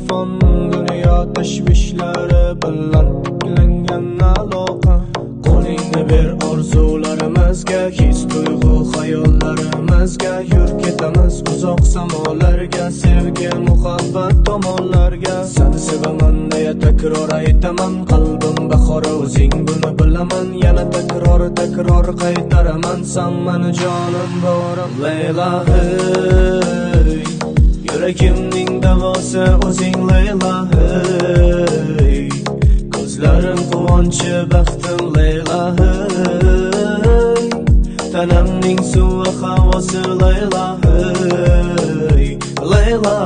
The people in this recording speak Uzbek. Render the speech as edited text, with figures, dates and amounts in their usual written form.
telefon dunyo tashvishlari bilan ilangan aloqa. Qo'lingni ber orzularimizga, his tuyg'u xayollarimizga. Yur ketamiz uzoq samolarga, sevgi muhabbat tomonlarga. Seni sevaman deya takror aytaman, qalbim bahori o'zing buni bilaman. Yana takror qaytaraman, san meni jonim borim Leyla hey. Yuragimning davosi o'zing Leyla hey. Ko'zlarim quvonchi baxtim Leyla hey. Tanamning suvi havosi Leyla hey. Leyla